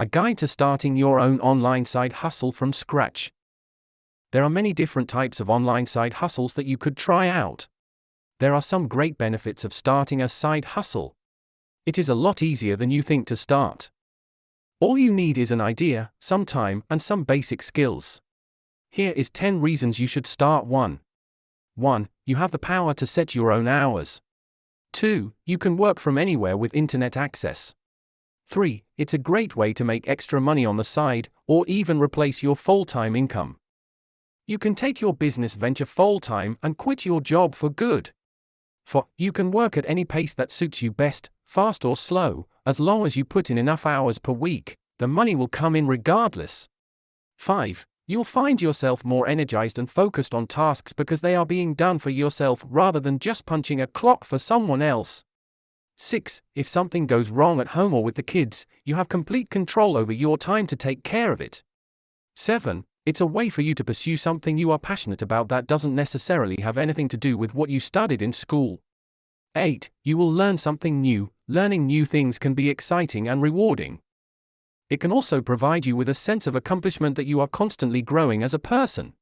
A guide to starting your own online side hustle from scratch. There are many different types of online side hustles that you could try out. There are some great benefits of starting a side hustle. It is a lot easier than you think to start. All you need is an idea, some time, and some basic skills. Here is 10 reasons you should start one. 1. You have the power to set your own hours. 2. You can work from anywhere with internet access. 3. It's a great way to make extra money on the side, or even replace your full-time income. You can take your business venture full-time and quit your job for good. 4. You can work at any pace that suits you best, fast or slow, as long as you put in enough hours per week, the money will come in regardless. 5. You'll find yourself more energized and focused on tasks because they are being done for yourself rather than just punching a clock for someone else. 6. If something goes wrong at home or with the kids, you have complete control over your time to take care of it. 7. It's a way for you to pursue something you are passionate about that doesn't necessarily have anything to do with what you studied in school. 8. You will learn something new. Learning new things can be exciting and rewarding. It can also provide you with a sense of accomplishment that you are constantly growing as a person.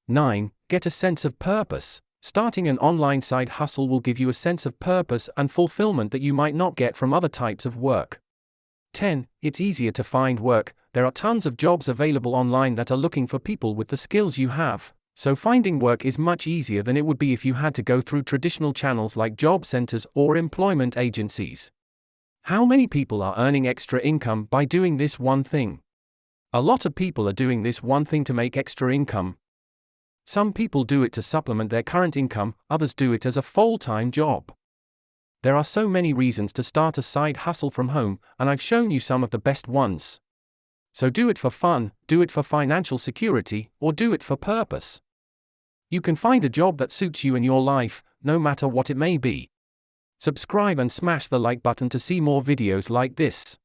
9. Get a sense of purpose. Starting an online side hustle will give you a sense of purpose and fulfillment that you might not get from other types of work. 10. It's easier to find work. There are tons of jobs available online that are looking for people with the skills you have, so finding work is much easier than it would be if you had to go through traditional channels like job centers or employment agencies. How many people are earning extra income by doing this one thing? A lot of people are doing this one thing to make extra income. Some people do it to supplement their current income, others do it as a full-time job. There are so many reasons to start a side hustle from home, and I've shown you some of the best ones. So do it for fun, do it for financial security, or do it for purpose. You can find a job that suits you in your life, no matter what it may be. Subscribe and smash the like button to see more videos like this.